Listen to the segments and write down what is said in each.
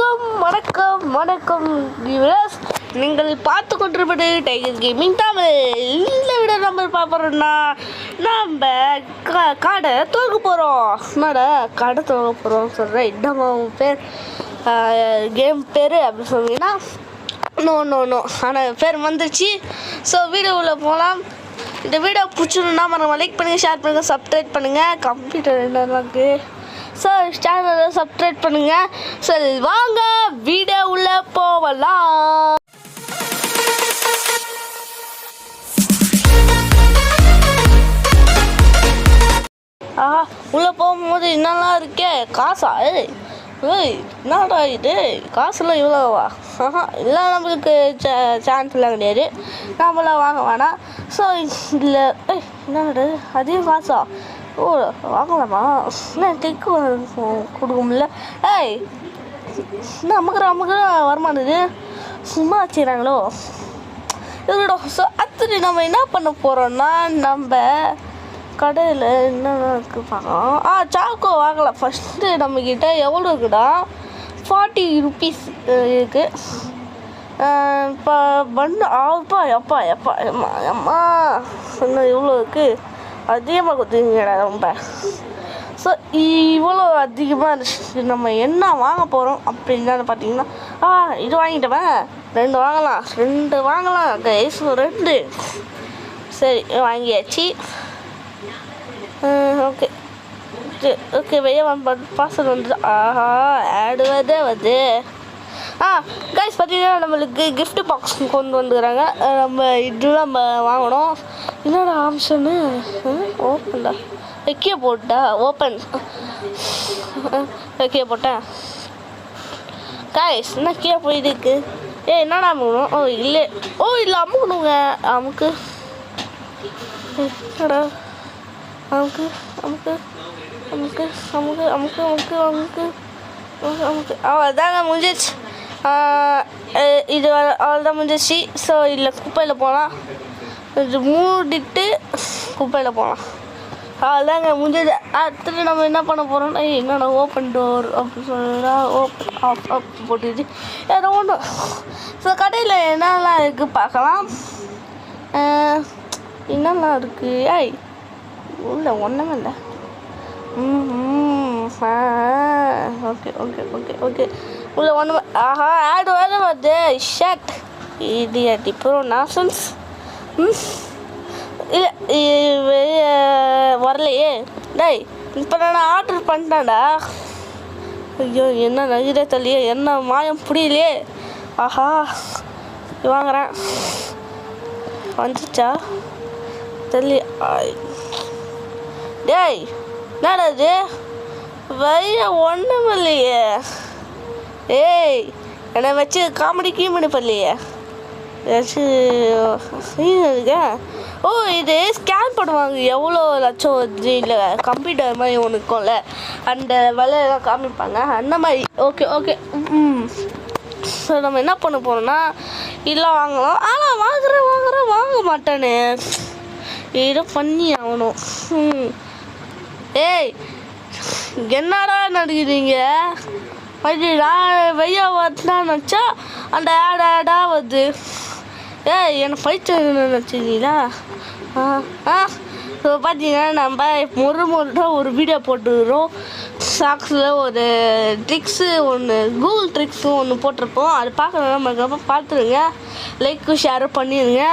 வணக்கம் வணக்கம் வணக்கம் வியூவர்ஸ், நீங்கள் பார்த்து கொண்டிருப்பது டைகர் கேமிங் தமிழ். இந்த வீடியோ நம்ம பார்ப்போம்னா நம்ம கடை துவக்க போகிறோம். கடை துவக்க போகிறோம் சொல்கிறேன். நம்ம பேர் கேம் பேர் அப்படின்னு சொன்னீங்கன்னா நோ ஆனால் பேர் வந்துருச்சு. ஸோ வீடியோவில் போகலாம். இந்த வீடியோ பிடிச்சிருந்தா மறக்காம லைக் பண்ணுங்கள், ஷேர் பண்ணுங்கள், சப்ஸ்கிரைப் பண்ணுங்கள். கம்ப்யூட்டர் என்ன இருக்குது ஸோ சேனலை சப்ஸ்கிரைப் பண்ணுங்கள். சரி வாங்க வீடியோ உள்ளே போகலாம். உள்ளே போகும்போது என்னெல்லாம் இருக்கே காசா? என்னடா இது காசுலாம் இவ்வளோவா? இல்லை நம்மளுக்கு சான்ஸ்லாம் கிடையாது, நம்மளாம் வாங்க வேணாம். ஸோ இதில் என்னடா அதையும் காசா? ஓ வாங்கலாமா? என்ன டிக்கு கொடுக்க முடியல. என்ன அமுக்கிற வரமாட்டேது, சும்மா வச்சுக்கிறாங்களோ இருக்கட்டும். ஸோ அடுத்து நம்ம என்ன பண்ண போகிறோம்னா நம்ம கடையில் என்னென்ன இருக்குது பார்க்கலாம். சாக்கோ வாங்கலாம். ஃபஸ்ட்டு நம்மக்கிட்ட எவ்வளோ இருக்குடா? 40 rupees இருக்குது. இப்போ பண்ணு எப்பா அம்மா இன்னும் இவ்வளோ இருக்குது, அதிகமாக கொடுத்துருங்கடா ரொம்ப. ஸோ இவ்வளோ அதிகமாக இருந்துச்சு. நம்ம என்ன வாங்க போகிறோம் அப்படின்னு பார்த்தீங்கன்னா இது வாங்கிட்டவன் 2 வாங்கலாம். 2 வாங்கலாம் கைஸ். 2 சரி வாங்கியாச்சு. ஓகே ஓகே வெளியே பார்சல் வந்துடு. ஆடு வருது. கைஸ் பார்த்தீங்கன்னா நம்மளுக்கு கிஃப்ட் பாக்ஸ் கொண்டு வந்துக்கிறாங்க. நம்ம இதுதான் நம்ம வாங்கணும். என்னோட ஆப்ஷனு ஓப்பன்டா வைக்கிய போட்டா ஓப்பன் வைக்கிய போட்டேன். கைஸ் என்ன கீழே போயிருக்கு? என்னடா அமுக்கணும்? இல்லை அமுக்கணுங்க. அமுக்கு என்னடா அமுக்கு அமுக்கு அமுக்கு அமுக்கு அமுக்கு அமுக்கு அமுக்கு அமுக்கு அவ்வளோதாங்க முடிஞ்சிச்சு. இது அவ்வளோதான் முடிஞ்சிச்சு. ஸோ இதில் குப்பையில் போகலாம். இது மூடிட்டு குப்பையில் போகலாம். அவ்வளோதாங்க முடிஞ்சது. அடுத்து நம்ம என்ன பண்ண போகிறோம்னா என்னடா ஓப்பன் டோர் அப்படின்னு சொன்னா ஓப்பன் ஆஃப் போட்டுச்சு ஏதோ ஒன்று. ஸோ கடையில் என்னெல்லாம் இருக்குது பார்க்கலாம். என்னெல்லாம் இருக்குது? இல்லை ஒன்றுமே இல்லை. ஓகே ஓகே ஓகே ஓகே உள்ள ஒன்று. ஆடு வருது. ஷர்ட் இது ப்ரோ நாசன்ஸ். இல்லை வரலையே. இப்போ நான் ஆர்டர் பண்ணிட்டேன்டா. ஐயோ என்ன நகிரே தள்ளியே, என்ன மாயம் புரியலையே. வாங்குறேன். வந்துச்சா தள்ளி? என்னடா இது வய ஒன்றும் இல்லையே. என்னை வச்சு காமெடி பண்ணலையே ஏதாச்சும் இருக்கேன். இது ஸ்கேன் பண்ணுவாங்க எவ்வளோ லட்சம் வருது. இல்லை கம்ப்யூட்டர் மாதிரி ஒன்று இருக்கும்ல, அந்த விலையெல்லாம் காமிப்பாங்க அந்த மாதிரி. ஓகே ஓகே ஸோ நம்ம என்ன பண்ண போகிறோம்னா இதெல்லாம் வாங்கலாம். ஆனால் வாங்க மாட்டேனே, ஏதோ பண்ணி ஆகணும். என்னடா நடக்குதுங்க? நான் வெய்யா வரலான்னு நினச்சா அந்த ஆடாக வருது. என்னை பைத்து நினச்சிங்களா? ஸோ பார்த்தீங்கன்னா நம்ம முறை ஒரு வீடியோ போட்டுக்கிறோம். சாக்ஸில் ஒரு ட்ரிக்ஸு ஒன்று, கூகுள் ட்ரிக்ஸு ஒன்று போட்டிருப்போம். அது பார்க்கணும் நம்ம பார்த்துருங்க, லைக்கும் ஷேரும் பண்ணிடுங்க.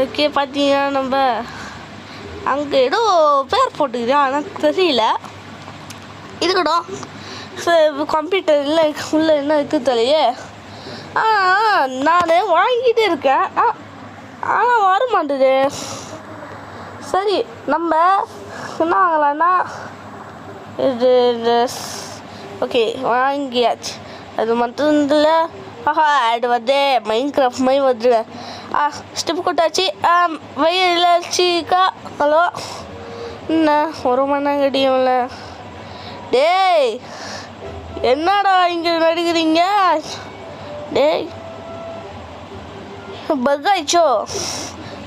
ஓகே பார்த்தீங்கன்னா நம்ம அங்கே ஏதோ பேர் போட்டுக்கிறோம் ஆனால் தெரியல. இருக்கட்டும். ஸோ கம்ப்யூட்டர் இல்லை உள்ள என்ன இருக்குது தலையே. நான் வாங்கிட்டே இருக்கேன் ஆனால் வர மாட்டேது. சரி நம்ம என்ன வாங்கலான்னா இது ஓகே வாங்கியாச்சு. அது மட்டும் இல்லை. ஆடு வருது, மைண்ட் கிராஃப்ட் மாதிரி வருது. ஸ்டெப் கொட்டாச்சு. வெயிலாச்சுக்கா. ஹலோ என்ன ஒரு மணி நேரம் கட்டியும்ல. என்னடா இங்கே நடிக்கிறீங்க? பக் ஆயிடுச்சோ?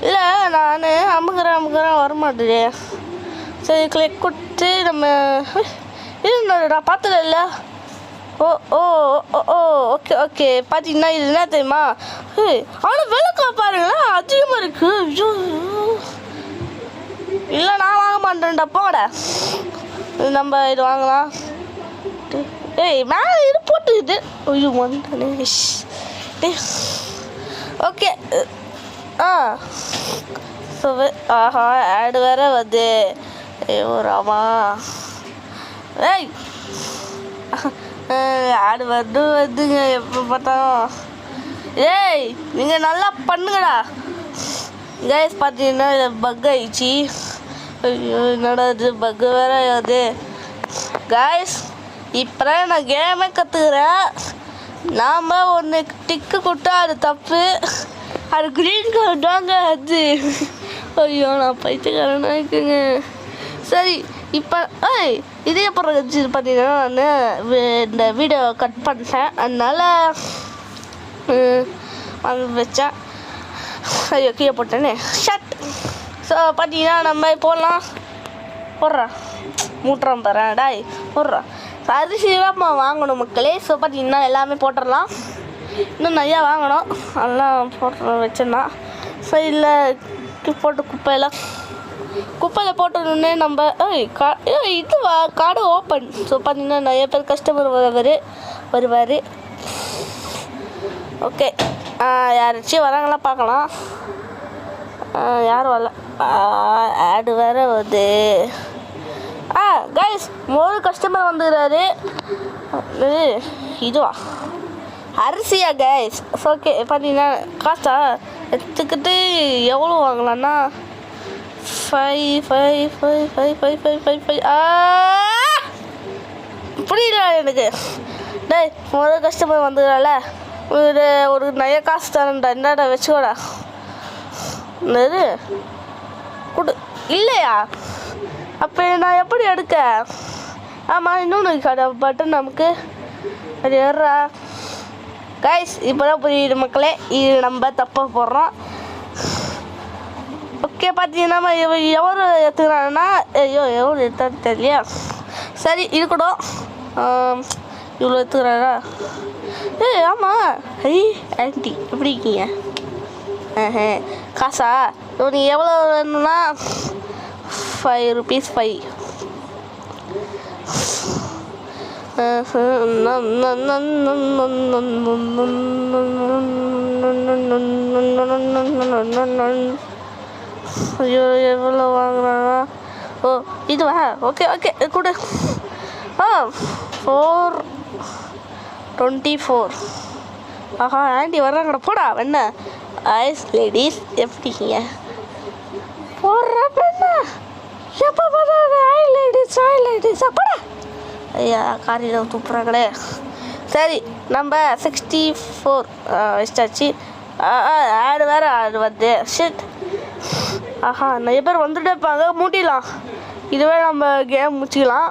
இல்லை நான் அமுக்கிறேன் வரமாட்டேது. சரி கிளிக் கொடுத்து நம்ம இது பார்த்தல இல்லை ஓ ஓ ஓ ஓ ஓகே ஓகே பார்த்தீங்கன்னா இது என்ன தெரியுமா? ஆனால் விளக்கா பாருங்களேன் அதிகமாக இருக்கு. ஐயோ இல்லை நான் வாங்க மாட்டேன்டா போட. நம்ம இது வாங்கலாம். மேலே இது போட்டுக்குது. ஐயோ வந்துட்டே. ஓகே ஸோ ஆஹா ஆடு வேற வருது. ஐயோ ராமா. ஆடு வருதுங்க எப்போ பார்த்தாலும். நீங்கள் நல்லா பண்ணுங்கடா. கைஸ் பார்த்தீங்கன்னா பக் ஆயிடுச்சு. ஐயோ என்னடா இது பக்கு வேற ஆகுது. கைஸ் இப்போ நான் கேமே கற்றுக்குறேன். நாம் ஒன்று டிக்கு கொடுத்தா அது தப்பு. அது க்ரீன் கலர் தாங்க அது. ஐயோ நான் பைத்தியக்காரனா இருக்குங்க. சரி இப்போ இதே அப்புறம் வச்சு பார்த்தீங்கன்னா நான் இந்த வீடியோ கட் பண்ணிட்டேன். அதனால் வச்சேன். ஐயோ கீழே போட்டேனே ஷட். ஸோ பார்த்தீங்கன்னா நம்ம போடலாம். போடுறேன் மூட்டுறோம் தரேன் டாய் போடுறோம். அரிசிலாம் வாங்கணும் மக்களே. ஸோ பார்த்தீங்கன்னா எல்லாமே போட்டுடலாம். இன்னும் நிறையா வாங்கணும். அதெல்லாம் போட்டு வச்சேன்னா சைடில் போட்டு குப்பையில் போட்டோன்னே நம்ம இதுவா கார்டு ஓப்பன். ஸோ பார்த்தீங்கன்னா நிறைய பேர் கஸ்டமர் வருவார். ஓகே யாராச்சும் வராங்களா பார்க்கலாம். யாரும் வரல. ஆடு வேறு வருது. கைஸ் ஒரு கஸ்டமர் வந்துடுறாரு. இதுவா அரிசியா கைஸ்? ஓகே பார்த்தீங்கன்னா காசா எடுத்துக்கிட்டு எவ்வளோ வாங்கலான்னா 5 புரியல எனக்கு. ஒரு கஸ்டமர் வந்துடுறால ஒரு நிறைய காசு தரேன்டா. என்னடா வச்சுக்கோடா. என்னது கொடு இல்லையா? அப்போ நான் எப்படி எடுக்க? ஆமாம் இன்னொன்று கடை பட்டன் நமக்கு அது ஏறா. கைஸ் இப்போ தான் புரியுது மக்களே. இது நம்ம தப்பாக போடுறோம். ஓகே பார்த்தீங்கன்னா எவ்வளோ எடுத்துக்கிறாங்கன்னா எவ்வளோ எடுத்தான்னு தெரியலையா. சரி இருக்கட்டும். இவ்வளோ எடுத்துக்கிறாரா? ஆமாம். ஆண்டி எப்படி இருக்கீங்க? காசா நீங்கள் எவ்வளோ வேணும்னா 5 rupees 5. ஐயோ எவ்வளோ வாங்குறானா? ஓ இதுவா? ஓகே ஓகே கொடு. 424. ஆஹா ஆண்டி வர்றாங்கடா போடா. என்ன ஐஸ் லேடிஸ் எப்படிங்க போடுற பெண்ணா? எப்போ போடுறாங்க லேடிஸ் அப்படா. ஐயா காரியில் துப்புறாங்களே. சரி நம்ம 64 வச்சாச்சு. ஆடு வேறு ஆடு வந்து ஷிட். ஆஹா நிறைய பேர் வந்துட்டே இருப்பாங்க. மூட்டிடலாம். இதுவே நம்ம கேம் முடிச்சிக்கலாம்.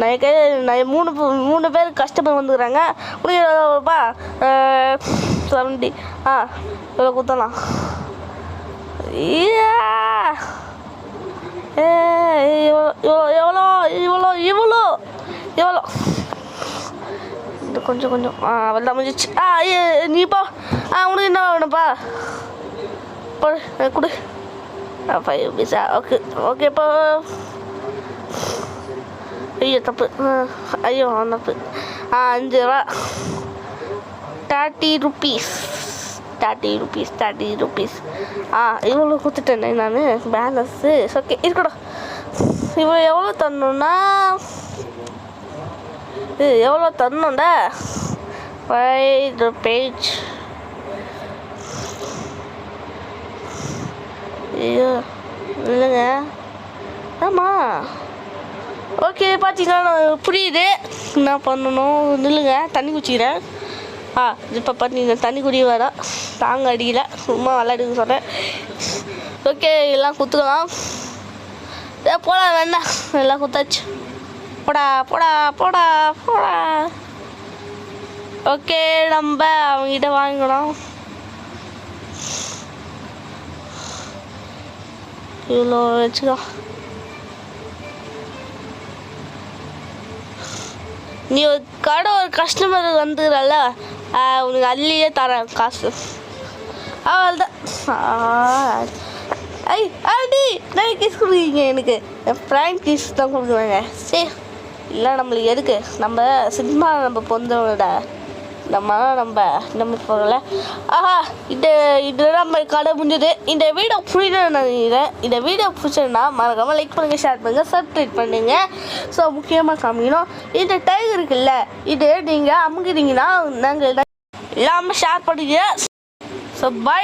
நிறைய மூணு பேர் கஸ்டமர் வந்துக்கிறாங்க. முடியப்பா 70. இவ்வளோ குத்தலாம். எவ்வளோ கொஞ்சம் அவள்தான் முடிஞ்சிச்சு. நீப்பா உனக்கு என்ன வேணும்ப்பா? கொடு 5 rupees. ஓகேப்பா. ஐயோ தப்பு. ஐயோ தப்பு. 5 ரூபா 30 rupees. இவ்வளோ கொடுத்துட்டேனே நான் பேலன்ஸு. ஓகே இருக்கட்டும். இவ்வளோ எவ்வளோ தரணுன்னா எவ்வளோ தரணுண்டா 5 rupees. ஐயோ இல்லைங்க. ஆமாம் ஓகே பார்த்தீங்கன்னா புரியுது என்ன பண்ணணும். நில்லுங்க தண்ணி குடிச்சிக்கிறேன். இப்போ பார்த்தீங்கன்னா தண்ணி குடிக்க வேணாம். தாங்க அடிக்கல சும்மா விளையாடுன்னு சொன்னேன். ஓகே எல்லாம் குத்துக்கலாம். போடா வேண்டாம் எல்லாம் குத்தாச்சு. போடா. ஓகே நம்ம அவங்ககிட்ட வாங்கிக்கணும். இவ்வளோ வச்சுக்கோ. நீ ஒரு கஸ்டமர் வந்துடுறல, உனக்கு அள்ளியே தரேன் காசு. அவ்வளோதான். ஆண்டி நிறைய கிஸ் கொடுக்குறீங்க. எனக்கு ஃப்ராங்க் கிஸ் தான் கொடுக்குறாங்க. சரி, இல்லை நம்மளுக்கு எதுக்கு, நம்ம சினிமா நம்ம பொந்தோட நம்ம போகல. இது நம்ம கடை முடிஞ்சது. இந்த வீடியோ புரியணும்னு நினைக்கிறேன். இந்த வீடியோ பிடிச்சதுன்னா மறக்காமல் லைக் பண்ணுங்கள், ஷேர் பண்ணுங்கள், சப்ஸ்கிரைப் பண்ணுங்கள். ஸோ முக்கியமாக காமிக்கணும், இந்த டைகர் இருக்குல்ல, இது நீங்கள் அமுக்கிறீங்கன்னா நாங்கள் இல்லாமல் ஷேர் பண்ணுங்க. So bye.